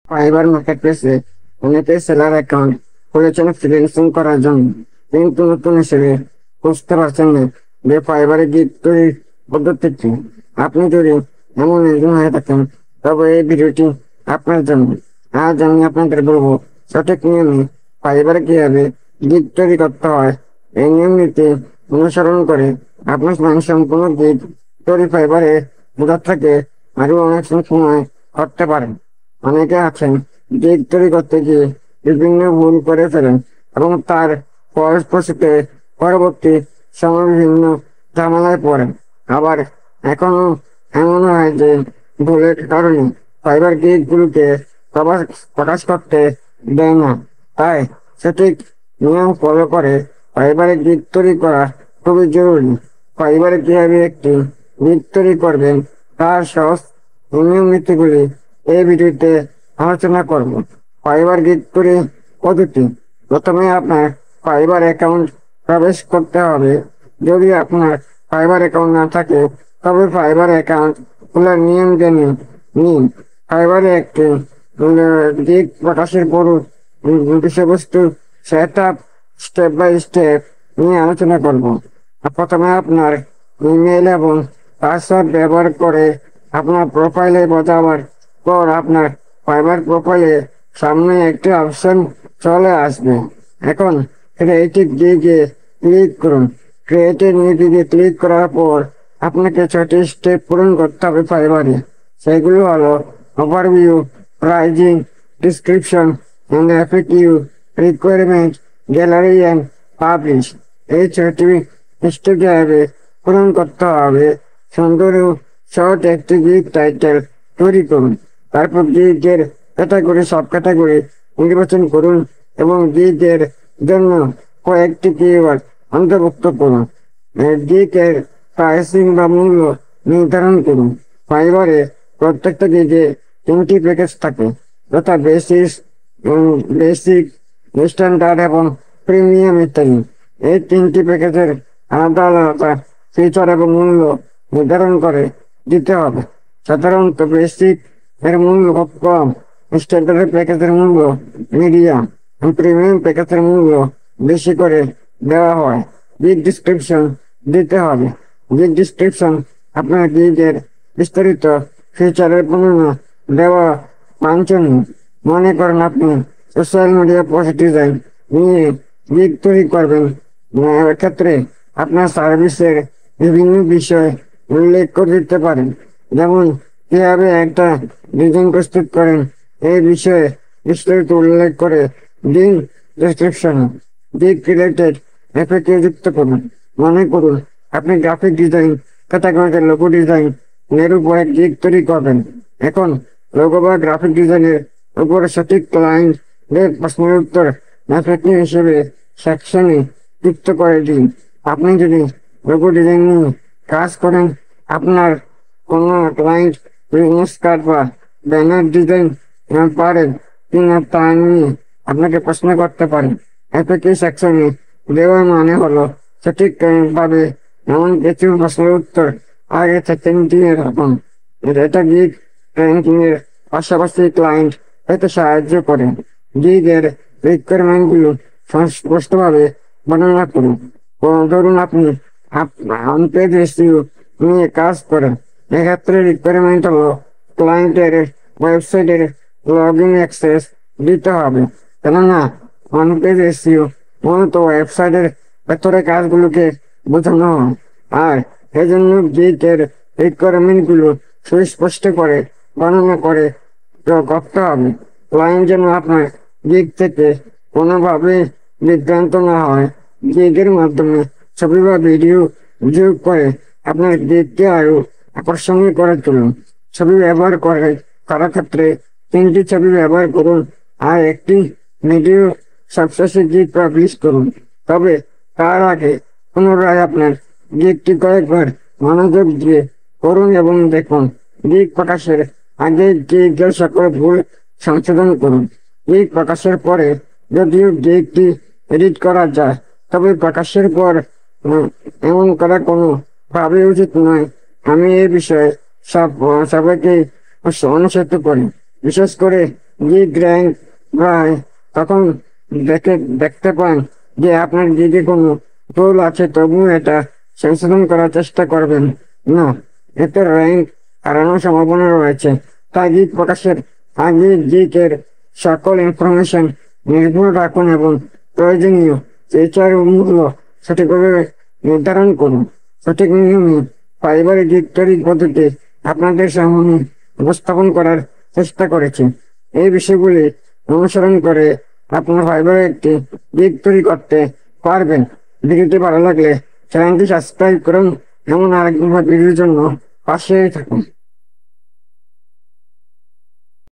Fibre মার্কেটপ্লেসে অনেকেই seller account খুলেছেন freelancing করার জন্য, কিন্তু নতুন হিসেবে বুঝতে পারছেন না যে ফাইবারে গিগ তৈরির পদ্ধতি কি। আপনি যদি এমন একজন হয়ে থাকেন, তবে এই ভিডিওটি আপনার জন্য। আজ আমি আপনাদের বলবো সঠিক নিয়মে ফাইবারে কিভাবে গিগ তৈরি করতে হয়। এই নিয়ম নীতি অনুসরণ করে আপনার সম্পূর্ণ গিগ তৈরি ফাইবারে বোঝা থাকে আরো অনেক সময় করতে পারেন। অনেকে আছেন দিক তৈরি করতে গিয়ে বিভিন্ন ভুল করে ফেলেন এবং তার পরস্পরতে পরবর্তী সময় বিভিন্ন ঝামেলায় পড়েন। আবার এখনো এমন হয় যে ভুলের কারণে ফাইবার গিগ গুলোকে প্রকাশ প্রকাশ করতে দেয় না। তাই সঠিক নিয়ম ফলো করে ফাইবারে গিগ তৈরি করা খুবই জরুরি। ফাইবারে কিভাবে একটি গিগ তৈরি করবেন তার সহজ নিয়ম নীতিগুলি এই ভিডিওতে আলোচনা করব। ফাইবার গিগ তৈরি পদ্ধতি: প্রথমে আপনার ফাইবার অ্যাকাউন্ট প্রবেশ করতে হবে। যদি আপনার ফাইবার অ্যাকাউন্ট না থাকে, তবে ফাইবার অ্যাকাউন্ট খোলার নিয়ম জেনে নিন। ফাইবারে একটি গিগ প্রকাশের পুরো বিষয়বস্তু set up step by step নিয়ে আলোচনা করব। প্রথমে আপনার ইমেল এবং পাসওয়ার্ড ব্যবহার করে আপনার প্রোফাইলে বোঝাবার পর আপনার ফাইবার প্রোফাইলে সামনে একটি অপশন চলে আসবে। এখন ক্রিয়েটিভ গিগে ক্লিক করুন। ক্রিয়েটিভ গিগে ক্লিক করার পর আপনাকে 6টি স্টেপ পূরণ করতে হবে ফাইবারে। সেগুলো হলো overview, pricing, description and FAQ, requirement, gallery and publish. এই 6টি স্টেপে পূরণ করতে হবে। সুন্দর ও শর্ট একটি গিগ টাইটেল তৈরি করুন। তারপর গিগের ক্যাটাগরি, সব ক্যাটাগরি নির্বাচন করুন এবং গিগের জন্য কয়েকটি কিওয়ার্ড অন্তর্ভুক্ত করুন। গিগের প্রাইসিং বা মূল্য নির্ধারণ করুন। ফাইবারে প্রত্যেকটা গিগে 3টি প্যাকেজ থাকে, যথা বেসিক, স্ট্যান্ডার্ড এবং প্রিমিয়াম ইত্যাদি। এই 3টি প্যাকেজের আলাদা আলাদা ফিচার এবং মূল্য নির্ধারণ করে দিতে হবে। সাধারণত বেসিক এর মূল্য খুব কম, স্ট্যান্ডার্ড প্যাকেজের মূল্য মিডিয়াম, প্রিমিয়াম প্যাকেজের মূল্য বেশি করে দেওয়া হয়। গিগ ডিসক্রিপশন দিতে হবে। গিগ ডিসক্রিপশন আপনার গিগের বিস্তারিত ফিচারের বর্ণনা দেওয়া বাঞ্ছনীয়। মনে করেন আপনি সোশ্যাল মিডিয়া পোস্ট ডিজাইন নিয়ে গিগ তৈরি করবেন, এক্ষেত্রে আপনার সার্ভিসের বিভিন্ন বিষয় উল্লেখ করে দিতে পারেন, যেমন কিভাবে একটা ডিজাইন প্রস্তুত করেন এই বিষয়ে বিস্তারিত উল্লেখ করে দিন ডেসক্রিপশনে। গিগ রিলেটেড এফএকিউ যুক্ত করুন। মনে করুন আপনি গ্রাফিক ডিজাইন ক্যাটাগরিতে লোগো ডিজাইন এর উপরে গিগ তৈরি করবেন। এখন লোগো বা গ্রাফিক ডিজাইনের উপরে সঠিক ক্লায়েন্টের প্রশ্নের উত্তর এফএকিউ হিসেবে সেকশনে যুক্ত করে দিন। আপনি যদি লোগো ডিজাইন নিয়ে কাজ করেন, আপনার কোনো ক্লায়েন্ট বিজনেস কার্ড বা ব্যানার ডিজাইন পারেন কিনা তা নিয়ে আপনাকে প্রশ্ন করতে পারেন। এফএকিউ সেকশনে দেওয়ার মানে হলো সঠিক ভাবে এমন কিছু প্রশ্নের উত্তর আগে থেকে দিয়ে রাখুন। এটা গিগ র্যাঙ্কিং এর পাশাপাশি ক্লায়েন্ট পেতে সাহায্য করে। গিগ এর রিকোয়ারমেন্ট গুলো স্পষ্টভাবে বর্ণনা করুন। ধরুন আপনি অনপেজ এসইও নিয়ে কাজ করেন, এক্ষেত্রে রিকোয়ারমেন্ট হলো ক্লায়েন্টের ওয়েবসাইটের লগ ইন অ্যাক্সেস দিতে হবে, কেননা অনপেজ এসইও মূলত ওয়েবসাইটের ভেতরে কাজগুলোকে বোঝানো হয়। আর এজন্য গিগ এর রিকোয়ারমেন্ট গুলো সুস্পষ্ট করে বর্ণনা করে করতে হবে। ক্লায়েন্ট যেন আপনার গিগ থেকে কোনোভাবে বিভ্রান্ত না হয়। গিগের মাধ্যমে ছবি বা ভিডিও যোগ করে আপনার গিগকে আরো আকর্ষণীয় করে তুলুন। ছবি ব্যবহার করার ক্ষেত্রে 3টি ছবি ব্যবহার করুন আর একটি ভিডিও সবশেষে গিগ পাবলিশ করুন। তবে তার আগে পুনরায় আপনার গিগটি কয়েকবার মনোযোগ দিয়ে করুন এবং দেখুন। গিগ প্রকাশের আগে গিগের সকল ভুল সংশোধন করুন। গিগ প্রকাশের পরে যদিও গিগটি এডিট করা যায়, তবে প্রকাশের পর এমন করা কোনো ভাবে উচিত নয়। আমি এই বিষয়ে সবাইকে অনুসৃত করি, বিশেষ করে গিগ র্যাঙ্ক হয়, তখন দেখতে পান যে আপনার গিগে কোনো ভুল আছে, তবুও এটা সংশোধন করার চেষ্টা করবেন না। এতে র্যাঙ্ক হারানোর সম্ভাবনা রয়েছে। তাই গিগ প্রকাশের আগে গিগের সকল ইনফরমেশন নির্ভুল রাখুন এবং প্রয়োজনীয় ফিচার মূল্য সঠিকভাবে নির্ধারণ করুন। সঠিক নিয়মে পারিবারিক গিগ তৈরির পদ্ধতি আপনাদের সামনে উপস্থাপন করার চেষ্টা করেছি। এই বিষয়গুলি অনুসরণ করে আপনার ফাইবারে একটি গিগ তৈরি করতে পারবেন। ভিডিওটি ভালো লাগলে চ্যানেলটি সাবস্ক্রাইব করুন, এমন আরেক ভিডিওর জন্য পাশে থাকুন।